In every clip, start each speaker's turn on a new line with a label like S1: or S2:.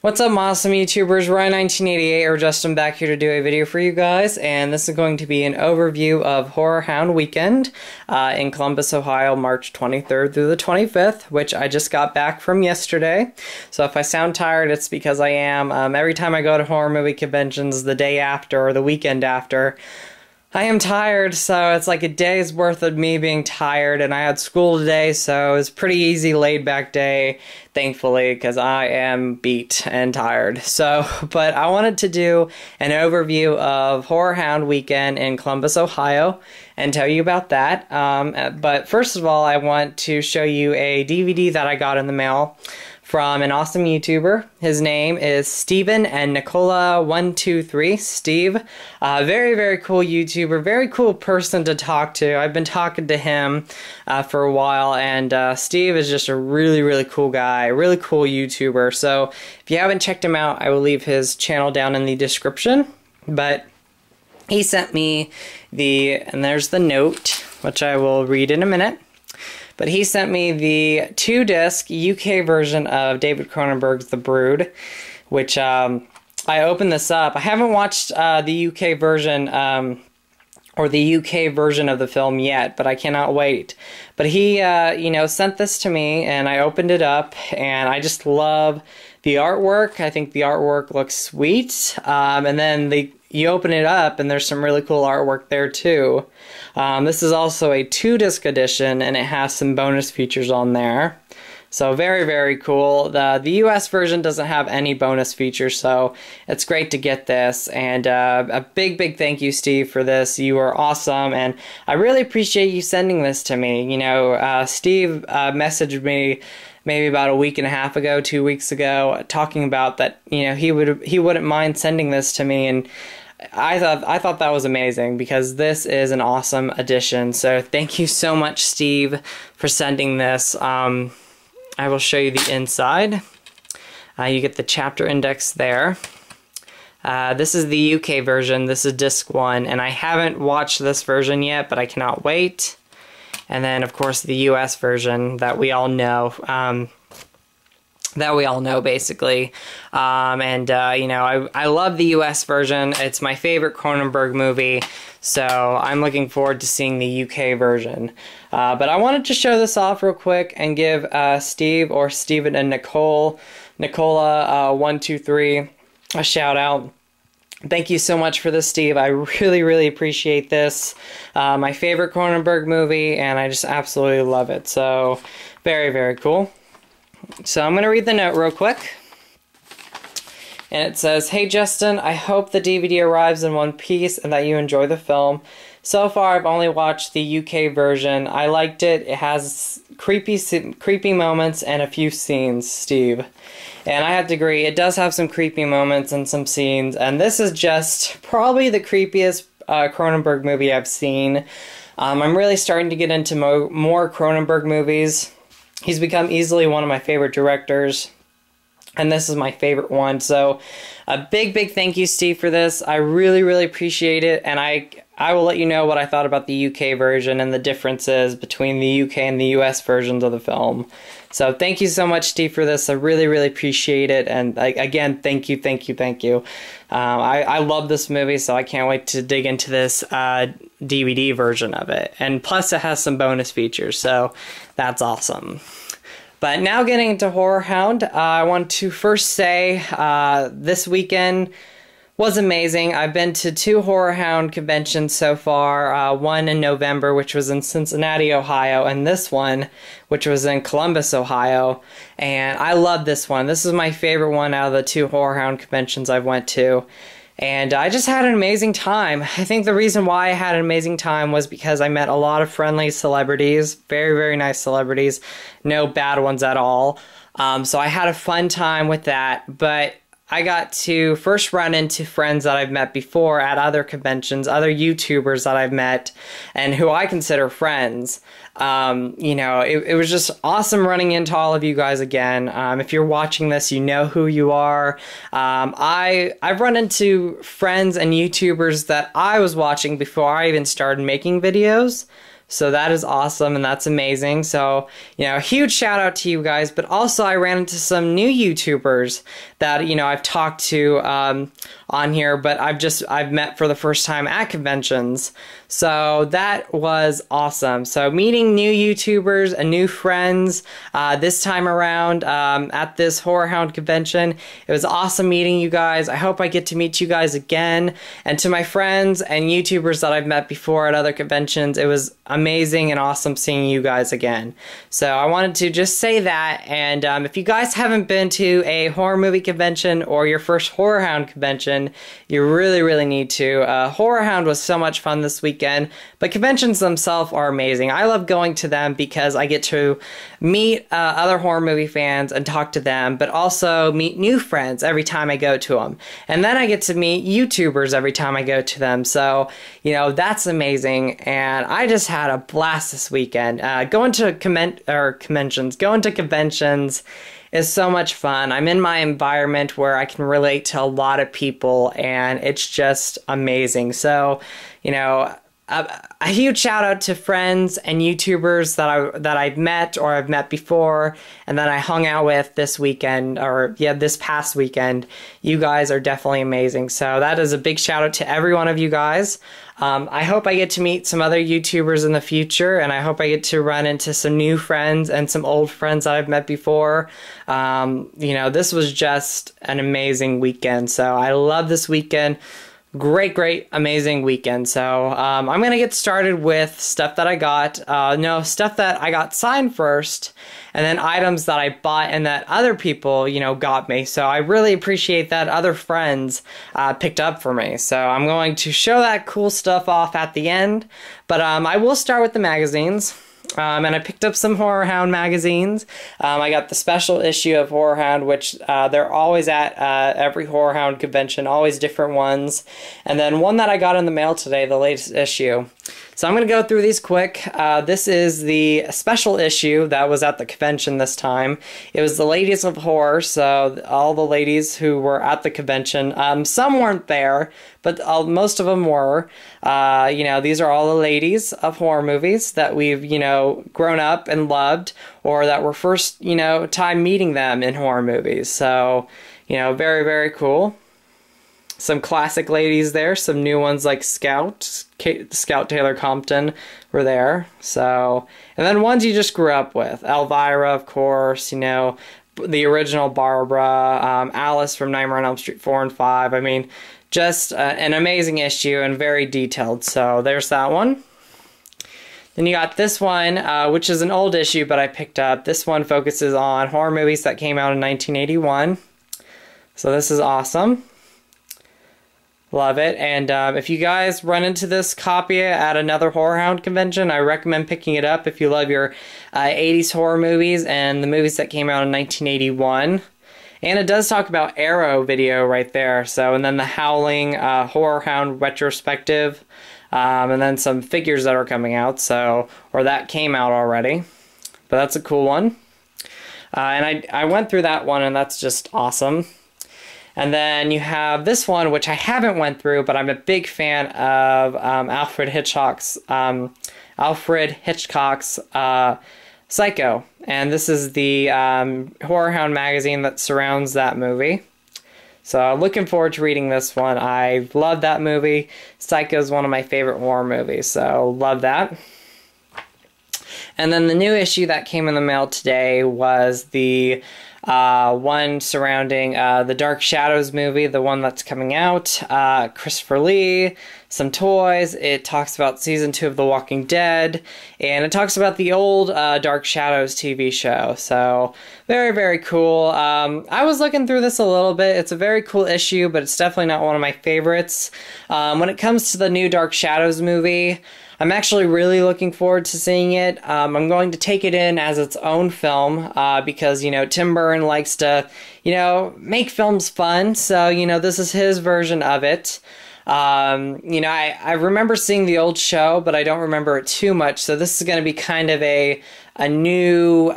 S1: What's up, awesome YouTubers? Ryan1988 or Justin back here to do a video for you guys, and this is going to be an overview of Horrorhound Weekend in Columbus, Ohio, March 23rd through the 25th, which I just got back from yesterday. So if I sound tired, it's because I am. Every time I go to horror movie conventions the day after or the weekend after, I am tired, so it's like a day's worth of me being tired, and I had school today, so it was a pretty easy laid-back day, thankfully, because I am beat and tired. So, but I wanted to do an overview of Horrorhound Weekend in Columbus, Ohio, and tell you about that. But first of all, I want to show you a DVD that I got in the mail from an awesome YouTuber. His name is Steven and Nicola123. Steve, very, very cool YouTuber, very cool person to talk to. I've been talking to him for a while, and Steve is just a really, really cool guy, really cool YouTuber. So if you haven't checked him out, I will leave his channel down in the description. But he sent me and there's the note, which I will read in a minute. But he sent me the 2-disc UK version of David Cronenberg's The Brood, which I opened this up. I haven't watched the UK version or the UK version of the film yet, but I cannot wait. But he, sent this to me, and I opened it up, and I just love the artwork. I think the artwork looks sweet, and then you open it up, and there's some really cool artwork there, too. This is also a 2-disc edition, and it has some bonus features on there. So very, very cool. The US version doesn't have any bonus features, so it's great to get this. And a big, big thank you, Steve, for this. You are awesome, and I really appreciate you sending this to me. You know, Steve messaged me maybe about a week and a half ago, 2 weeks ago, talking about that, you know, he wouldn't mind sending this to me, and I thought that was amazing because this is an awesome addition. So thank you so much, Steve, for sending this. I will show you the inside. You get the chapter index there. This is the UK version. This is disc 1, and I haven't watched this version yet, but I cannot wait. And then, of course, the US version that we all know. Basically. I love the US version. It's my favorite Cronenberg movie, so I'm looking forward to seeing the UK version. But I wanted to show this off real quick and give Steve or Steven and Nicola123 a shout out. Thank you so much for this, Steve. I really, really appreciate this. My favorite Cronenberg movie, and I just absolutely love it. So, very, very cool. So I'm going to read the note real quick. And it says, "Hey Justin, I hope the DVD arrives in one piece and that you enjoy the film. So far I've only watched the UK version. I liked it. It has creepy moments and a few scenes, Steve." And I have to agree, it does have some creepy moments and some scenes, and this is just probably the creepiest Cronenberg movie I've seen. I'm really starting to get into more Cronenberg movies. He's become easily one of my favorite directors, and this is my favorite one. So a big, big thank you, Steve, for this. I really, really appreciate it, and I will let you know what I thought about the UK version and the differences between the UK and the US versions of the film. So thank you so much, Steve, for this. I really, really appreciate it, and again, thank you, thank you, thank you. I love this movie, so I can't wait to dig into this DVD version of it. And plus, it has some bonus features, so that's awesome. But now getting into Horrorhound, I want to first say this weekend was amazing. I've been to 2 Horrorhound conventions so far, one in November, which was in Cincinnati, Ohio, and this one, which was in Columbus, Ohio, and I love this one. This is my favorite one out of the 2 Horrorhound conventions I've went to, and I just had an amazing time. I think the reason why I had an amazing time was because I met a lot of friendly celebrities, very, very nice celebrities, no bad ones at all, so I had a fun time with that, but I got to first run into friends that I've met before at other conventions, other YouTubers that I've met, and who I consider friends. It was just awesome running into all of you guys again. If you're watching this, you know who you are. I've run into friends and YouTubers that I was watching before I even started making videos. So that is awesome and that's amazing. So, you know, a huge shout out to you guys. But also I ran into some new YouTubers that, you know, I've talked to on here, but I've met for the first time at conventions. So that was awesome. So meeting new YouTubers and new friends this time around at this Horrorhound convention. It was awesome meeting you guys. I hope I get to meet you guys again. And to my friends and YouTubers that I've met before at other conventions, it was amazing and awesome seeing you guys again. So I wanted to just say that. And if you guys haven't been to a horror movie convention or your first Horrorhound convention, you really, really need to. Horrorhound was so much fun this weekend, but conventions themselves are amazing. I love going to them because I get to meet other horror movie fans and talk to them, but also meet new friends every time I go to them. And then I get to meet YouTubers every time I go to them. So, you know, that's amazing. And I just had a blast this weekend. Going to conventions is so much fun. I'm in my environment where I can relate to a lot of people, and it's just amazing. So, you know, a huge shout out to friends and YouTubers that I've met or I've met before and that I hung out with this weekend, or yeah, this past weekend. You guys are definitely amazing. So that is a big shout out to every one of you guys. I hope I get to meet some other YouTubers in the future, and I hope I get to run into some new friends and some old friends that I've met before. You know, this was just an amazing weekend. So I love this weekend. Great, amazing weekend. So I'm going to get started with stuff that I got. Stuff that I got signed first, and then items that I bought and that other people, you know, got me. So I really appreciate that other friends picked up for me. So I'm going to show that cool stuff off at the end. But I will start with the magazines. And I picked up some Horrorhound magazines. I got the special issue of Horrorhound, which they're always at every Horrorhound convention, always different ones. And then one that I got in the mail today, the latest issue. So I'm going to go through these quick. This is the special issue that was at the convention this time. It was the Ladies of Horror, so all the ladies who were at the convention. Some weren't there, but most of them were. You know, these are all the ladies of horror movies that we've, you know, grown up and loved, or that were first, you know, time meeting them in horror movies. So, you know, very cool. Some classic ladies there, some new ones like Scout Taylor Compton were there. So, and then ones you just grew up with. Elvira, of course, you know, the original Barbara, Alice from Nightmare on Elm Street 4 and 5. I mean, just an amazing issue and very detailed. So there's that one. Then you got this one, which is an old issue, but I picked up. This one focuses on horror movies that came out in 1981. So this is awesome. Love it. And if you guys run into this copy at another Horrorhound convention, I recommend picking it up if you love your 80s horror movies and the movies that came out in 1981. And it does talk about Arrow video right there. So, and then the Howling Horrorhound retrospective, and then some figures that are coming out. So, or that came out already. But that's a cool one. And I went through that one, and that's just awesome. And then you have this one, which I haven't went through, but I'm a big fan of Alfred Hitchcock's Psycho. And this is the Horrorhound magazine that surrounds that movie. So looking forward to reading this one. I love that movie. Psycho is one of my favorite horror movies, so love that. And then the new issue that came in the mail today was the one surrounding the Dark Shadows movie, the one that's coming out. Christopher Lee, some toys. It talks about season 2 of The Walking Dead, and it talks about the old Dark Shadows TV show. So very cool. I was looking through this a little bit. It's a very cool issue, but it's definitely not one of my favorites. When it comes to the new Dark Shadows movie, I'm actually really looking forward to seeing it. I'm going to take it in as its own film because, you know, Tim Burton likes to, you know, make films fun. So, you know, this is his version of it. You know, I remember seeing the old show, but I don't remember it too much. So this is going to be kind of a new,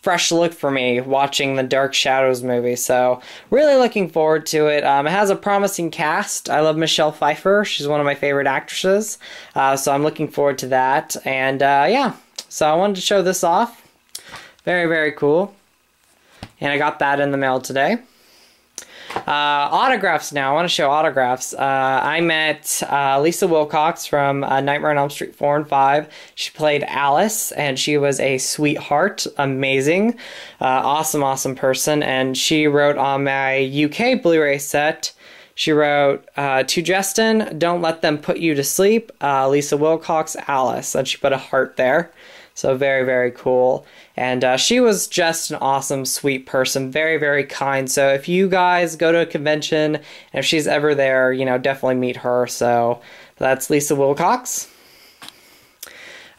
S1: fresh look for me watching the Dark Shadows movie. So really looking forward to it. It has a promising cast. I love Michelle Pfeiffer. She's one of my favorite actresses. So I'm looking forward to that. And yeah, so I wanted to show this off. Very, very cool. And I got that in the mail today. Autographs now. I want to show autographs. I met Lisa Wilcox from Nightmare on Elm Street 4 and 5. She played Alice, and she was a sweetheart. Amazing. Awesome, awesome person. And she wrote on my UK Blu-ray set, she wrote, to Justin, don't let them put you to sleep. Lisa Wilcox, Alice. And she put a heart there. So very, very cool. And she was just an awesome, sweet person. Very, very kind. So if you guys go to a convention, and if she's ever there, you know, definitely meet her. So that's Lisa Wilcox.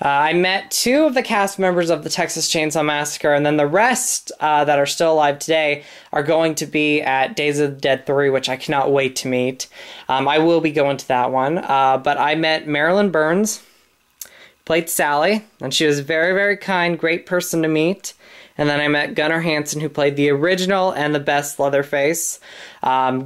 S1: I met 2 of the cast members of the Texas Chainsaw Massacre, and then the rest that are still alive today are going to be at Days of the Dead 3, which I cannot wait to meet. I will be going to that one. But I met Marilyn Burns, played Sally, and she was very, very kind, great person to meet. And then I met Gunnar Hansen, who played the original and the best Leatherface.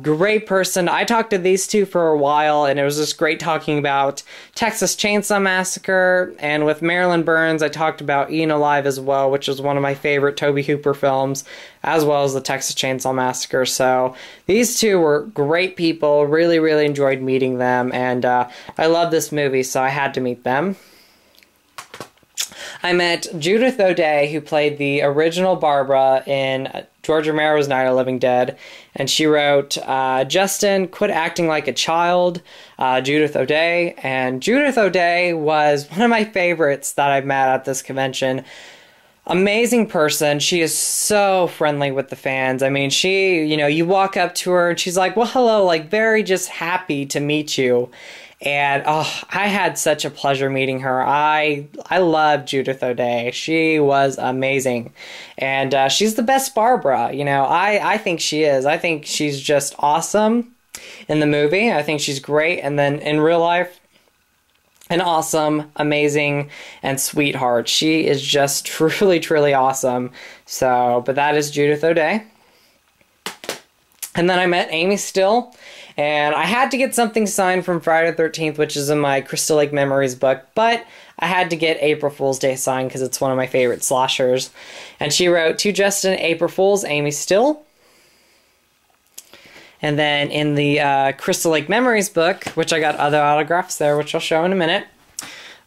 S1: Great person. I talked to these 2 for a while, and it was just great talking about Texas Chainsaw Massacre. And with Marilyn Burns, I talked about Eaten Alive as well, which is one of my favorite Tobe Hooper films, as well as the Texas Chainsaw Massacre. So these 2 were great people. Really, really enjoyed meeting them. And I love this movie, so I had to meet them. I met Judith O'Dea, who played the original Barbara in George Romero's Night of the Living Dead, and she wrote, Justin, quit acting like a child, Judith O'Dea, and Judith O'Dea was one of my favorites that I've met at this convention. Amazing person. She is so friendly with the fans. I mean, she, you know, you walk up to her and she's like, well, hello, like very just happy to meet you. And oh, I had such a pleasure meeting her. I love Judith O'Dea. She was amazing. And she's the best Barbara. You know, I think she is. I think she's just awesome in the movie. I think she's great. And then in real life, an awesome, amazing, and sweetheart. She is just truly, truly awesome. So, but that is Judith O'Dea. And then I met Amy Still, and I had to get something signed from Friday the 13th, which is in my Crystal Lake Memories book, but I had to get April Fool's Day signed because it's one of my favorite slashers. And she wrote, to Justin, April Fool's, Amy Still. And then in the Crystal Lake Memories book, which I got other autographs there, which I'll show in a minute,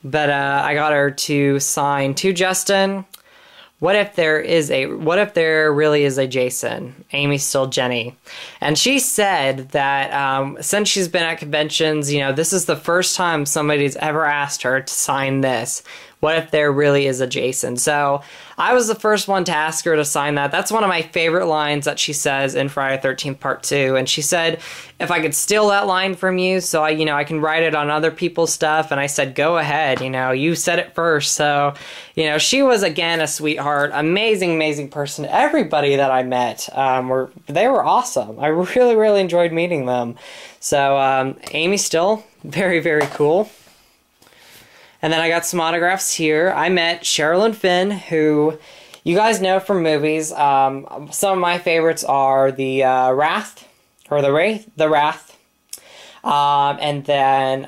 S1: but I got her to sign, to Justin, what if there really is a Jason? Amy Still, Jenny. And she said that since she's been at conventions, you know, this is the first time somebody's ever asked her to sign this. What if there really is a Jason? So I was the first one to ask her to sign that. That's one of my favorite lines that she says in Friday the 13th Part 2. And she said, if I could steal that line from you so I can write it on other people's stuff. And I said, go ahead, you said it first. So, she was, again, a sweetheart, amazing, amazing person. Everybody that I met, they were awesome. I really, really enjoyed meeting them. So, Amy Still, very, very cool. And then I got some autographs here. I met Sherilyn Fenn, who you guys know from movies. Some of my favorites are the Wrath, or the Wraith, the Wrath. And then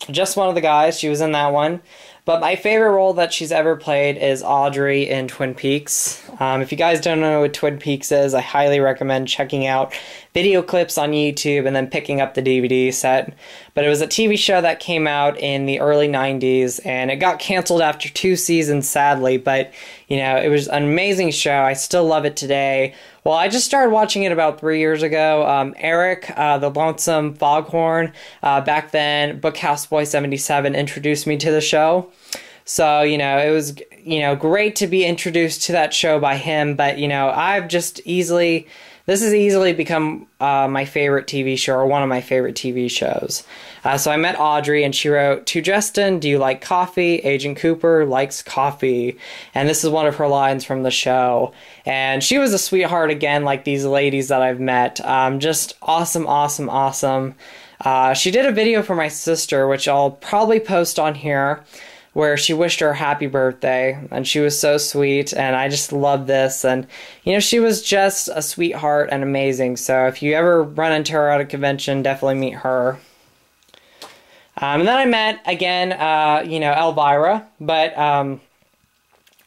S1: Just One of the Guys, she was in that one. But my favorite role that she's ever played is Audrey in Twin Peaks. If you guys don't know what Twin Peaks is, I highly recommend checking out video clips on YouTube and then picking up the DVD set. But it was a TV show that came out in the early 90s, and it got canceled after 2 seasons, sadly. But, it was an amazing show. I still love it today. Well, I just started watching it about 3 years ago. Eric, the Lonesome Foghorn, back then, Bookhouse Boy 77, introduced me to the show. So, it was, you know, great to be introduced to that show by him, but, you know, this has easily become my favorite TV show, or one of my favorite TV shows. So I met Audrey, and she wrote, "To Justin, do you like coffee? Agent Cooper likes coffee." And this is one of her lines from the show. And she was a sweetheart again, like these ladies that I've met. Just awesome, awesome, awesome. She did a video for my sister, which I'll probably post on here, where she wished her a happy birthday, and she was so sweet, and I just love this. And, you know, she was just a sweetheart and amazing, so if you ever run into her at a convention, definitely meet her. And then I met, again, you know, Elvira, but,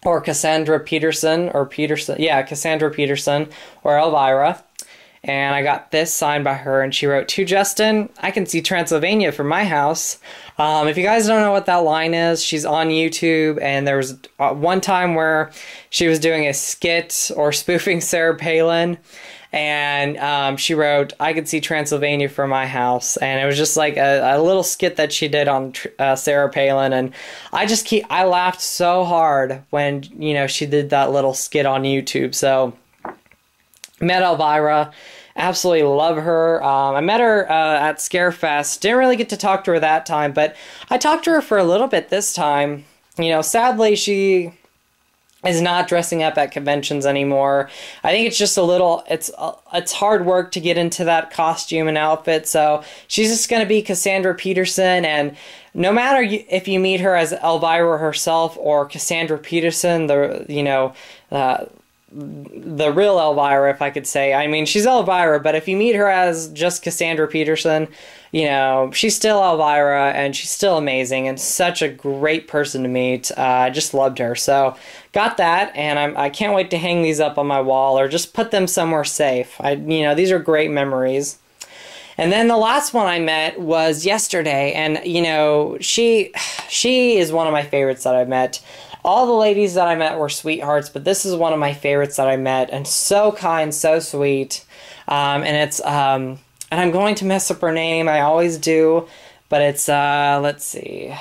S1: or Cassandra Peterson, Cassandra Peterson, or Elvira. And I got this signed by her, and she wrote, "To Justin, I can see Transylvania from my house." If you guys don't know what that line is, she's on YouTube, and there was one time where she was doing a skit or spoofing Sarah Palin, and she wrote, "I could see Transylvania from my house," and it was just like a little skit that she did on Sarah Palin, and I laughed so hard when, you know, she did that little skit on YouTube. So met Elvira, absolutely love her. I met her at Scarefest. Didn't really get to talk to her that time, but I talked to her for a little bit this time. You know, sadly, she is not dressing up at conventions anymore. I think it's just it's hard work to get into that costume and outfit, so she's just going to be Cassandra Peterson, and no matter if you meet her as Elvira herself or Cassandra Peterson, the real Elvira, if I could say. I mean, she's Elvira, but if you meet her as just Cassandra Peterson, you know, she's still Elvira, and she's still amazing, and such a great person to meet. I just loved her. So, got that, and I can't wait to hang these up on my wall, or just put them somewhere safe. You know, these are great memories. And then the last one I met was yesterday, and, you know, she is one of my favorites that I've met. All the ladies that I met were sweethearts, but this is one of my favorites that I met, and so kind, so sweet. And it's, and I'm going to mess up her name, I always do, but it's, let's see,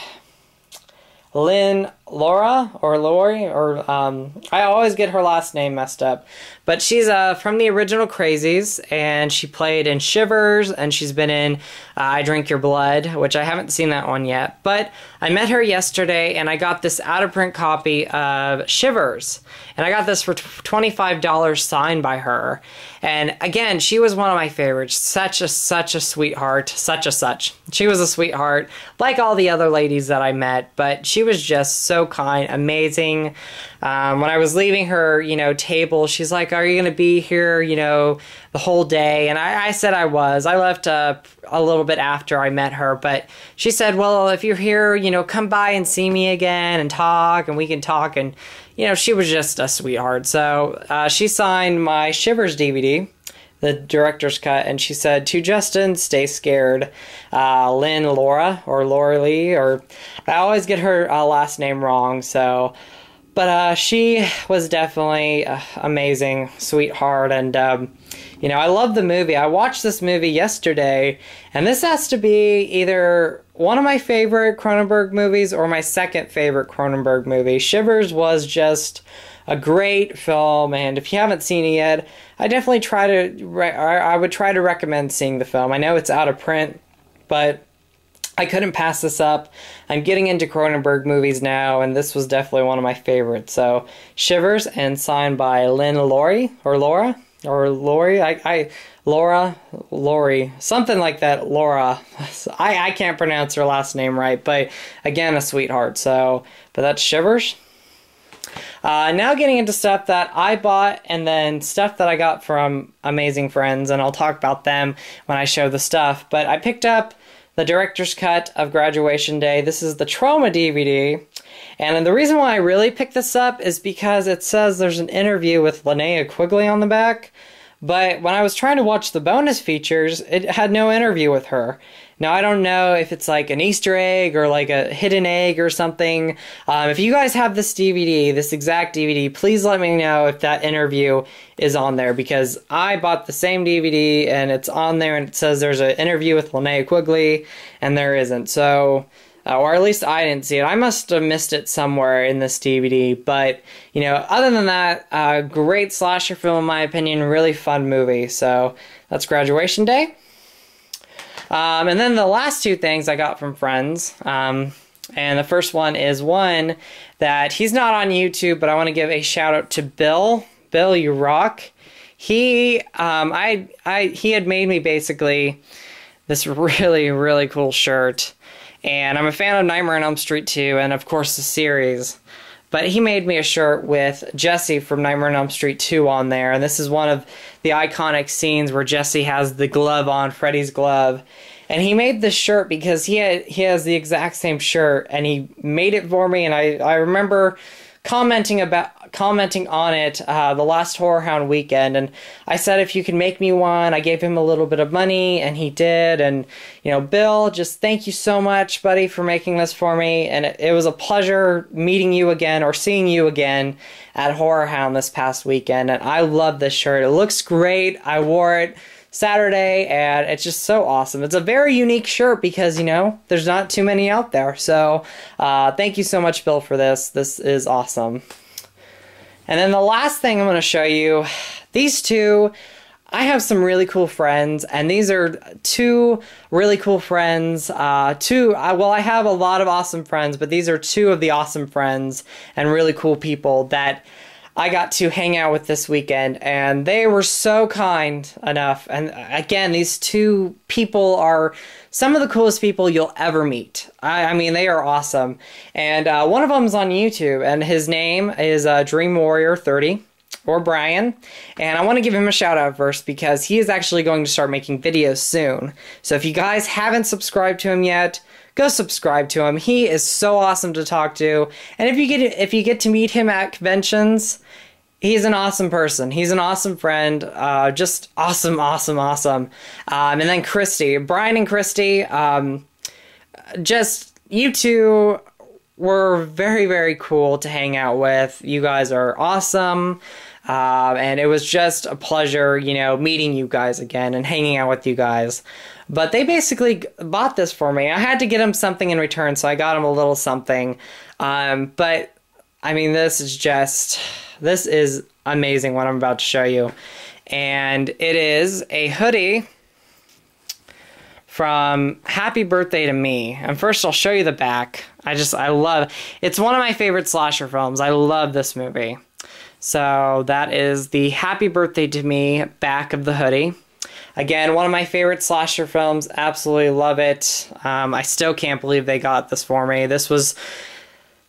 S1: Laura, or Lori, or, I always get her last name messed up. But she's from the original Crazies, and she played in Shivers, and she's been in I Drink Your Blood, which I haven't seen that one yet. But I met her yesterday, and I got this out-of-print copy of Shivers. And I got this for $25 signed by her. And again, she was one of my favorites. Such a sweetheart. Such. She was a sweetheart, like all the other ladies that I met. But she was just so kind, amazing. When I was leaving her, you know, table, she's like, "Are you going to be here, you know, the whole day?" And I said I was. I left a little bit after I met her, but she said, "Well, if you're here, you know, come by and see me again and talk, and we can talk." And, you know, she was just a sweetheart. So she signed my Shivers DVD, the director's cut, and she said, "To Justin, stay scared. Laura, or Laura Lee," or I always get her last name wrong, so... But she was definitely amazing, sweetheart, and, you know, I love the movie. I watched this movie yesterday, and this has to be either one of my favorite Cronenberg movies or my second favorite Cronenberg movie. Shivers was just a great film, and if you haven't seen it yet, I definitely I would try to recommend seeing the film. I know it's out of print, but I couldn't pass this up. I'm getting into Cronenberg movies now, and this was definitely one of my favorites. So, Shivers, and signed by Lori, something like that, Laura. I can't pronounce her last name right, but again, a sweetheart. So, but that's Shivers. Now getting into stuff that I bought, and then stuff that I got from amazing friends, and I'll talk about them when I show the stuff. But I picked up the director's cut of Graduation Day. This is the Trauma DVD, and the reason why I really picked this up is because it says there's an interview with Linnea Quigley on the back, but when I was trying to watch the bonus features, it had no interview with her. Now, I don't know if it's like an Easter egg or like a hidden egg or something. If you guys have this DVD, this exact DVD, please let me know if that interview is on there, because I bought the same DVD and it's on there and it says there's an interview with Linnea Quigley, and there isn't. So, Or at least I didn't see it. I must have missed it somewhere in this DVD. But, you know, other than that, great slasher film in my opinion. Really fun movie. So that's Graduation Day. And then the last two things I got from friends. And the first one is one that he's not on YouTube, but I want to give a shout out to Bill. Bill, you rock. He had made me basically this really, really cool shirt. And I'm a fan of Nightmare on Elm Street 2, and of course the series. But he made me a shirt with Jesse from Nightmare on Elm Street 2 on there. And this is one of the iconic scenes where Jesse has the glove on, Freddy's glove. And he made this shirt because he has the exact same shirt, and he made it for me. And I remember commenting on it the last Horrorhound Weekend, and I said if you could make me one. I gave him a little bit of money, and he did. And you know, Bill, just thank you so much, buddy, for making this for me. And it was a pleasure meeting you again, or seeing you again at Horrorhound this past weekend. And I love this shirt. It looks great. I wore it Saturday, and it's just so awesome. It's a very unique shirt because, you know, there's not too many out there. So thank you so much, Bill, for this. This is awesome. And then the last thing I'm going to show you, these two, I have some really cool friends, and these are two really cool friends. Well, I have a lot of awesome friends, but these are two of the awesome friends and really cool people that I got to hang out with this weekend, and they were so kind enough. And again, these two people are some of the coolest people you'll ever meet. I mean, they are awesome. And one of them's on YouTube, and his name is Dream Warrior 30, or Brian. And I want to give him a shout out first because he is actually going to start making videos soon. So if you guys haven't subscribed to him yet, go subscribe to him. He is so awesome to talk to. And if you get to meet him at conventions, he's an awesome person. He's an awesome friend. Just awesome, awesome, awesome. And then Christy. Brian and Christy, just you two were very, very cool to hang out with. You guys are awesome. And it was just a pleasure, you know, meeting you guys again and hanging out with you guys. But they basically bought this for me. I had to get them something in return, so I got them a little something. But, I mean, this is amazing what I'm about to show you. And it is a hoodie from Happy Birthday to Me. And first I'll show you the back. I love, it's one of my favorite slasher films. I love this movie. So that is the Happy Birthday to Me back of the hoodie. Again, one of my favorite slasher films. Absolutely love it. I still can't believe they got this for me. This was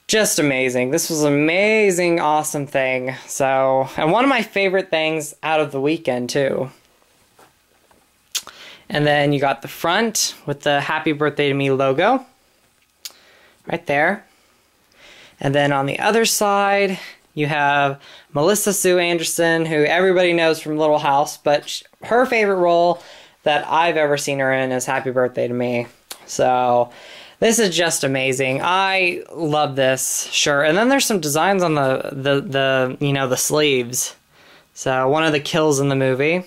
S1: just amazing. This was an amazing, awesome thing. So, and one of my favorite things out of the weekend, too. And then you got the front with the Happy Birthday to Me logo. Right there. And then on the other side, you have Melissa Sue Anderson, who everybody knows from Little House, but her favorite role that I've ever seen her in is Happy Birthday to Me. So this is just amazing. I love this shirt. And then there's some designs on the sleeves. So one of the kills in the movie.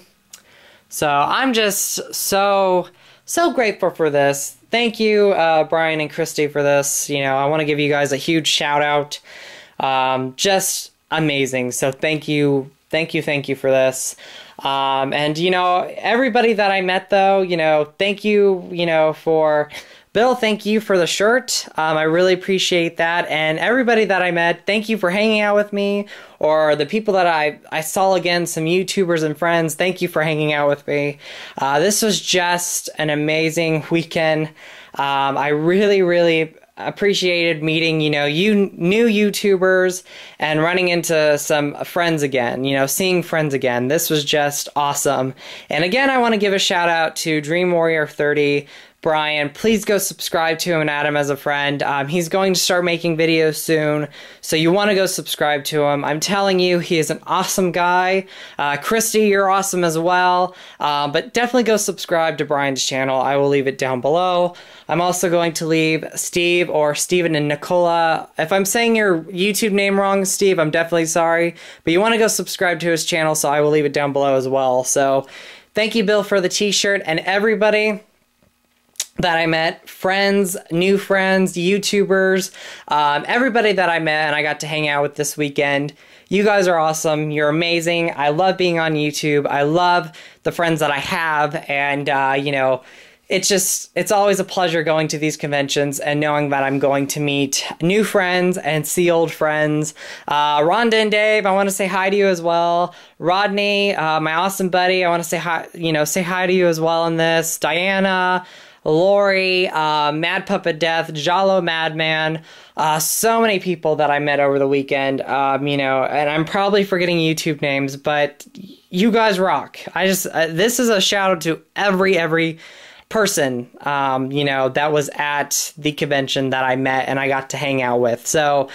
S1: So I'm just so grateful for this. Thank you, Brian and Christy, for this. You know, I want to give you guys a huge shout out. Just amazing. So thank you for this. And you know, everybody that I met though, you know, thank you, you know, for Bill, thank you for the shirt. I really appreciate that. And everybody that I met, thank you for hanging out with me. Or the people that I saw again, some YouTubers and friends, thank you for hanging out with me. This was just an amazing weekend. I really, really appreciated meeting, you know, new YouTubers and running into some friends again, you know, seeing friends again. This was just awesome. And again, I want to give a shout out to Dream Warrior 30, Brian. Please go subscribe to him and add him as a friend. He's going to start making videos soon, so you want to go subscribe to him. I'm telling you, he is an awesome guy. Christy, you're awesome as well. But definitely go subscribe to Brian's channel. I will leave it down below. I'm also going to leave Steve or Steven and Nicola. If I'm saying your YouTube name wrong, Steve, I'm definitely sorry. But you want to go subscribe to his channel, so I will leave it down below as well. So thank you, Bill, for the t-shirt. And everybody, that I met, friends, new friends, YouTubers, everybody that I met and I got to hang out with this weekend. You guys are awesome. You're amazing. I love being on YouTube. I love the friends that I have, and you know, it's always a pleasure going to these conventions and knowing that I'm going to meet new friends and see old friends. Rhonda and Dave, I want to say hi to you as well. Rodney, my awesome buddy, I want to say hi, say hi to you as well in this. Diana, Lori, Mad Puppet Death, Jalo Madman, so many people that I met over the weekend, and I'm probably forgetting YouTube names, but you guys rock. This is a shout out to every person, that was at the convention that I met and I got to hang out with. So,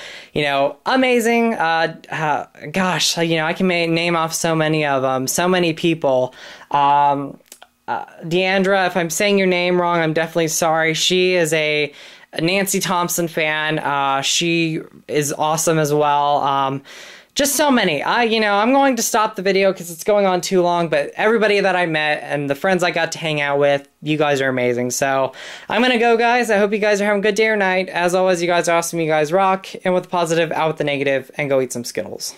S1: amazing. Gosh, I can name off so many of them, so many people. Deandra, if I'm saying your name wrong, I'm definitely sorry. She is a Nancy Thompson fan. She is awesome as well. Just so many. I'm going to stop the video because it's going on too long, but everybody that I met and the friends I got to hang out with, you guys are amazing. So I'm going to go, guys. I hope you guys are having a good day or night. As always, you guys are awesome. You guys rock. And with the positive, out with the negative, and go eat some Skittles.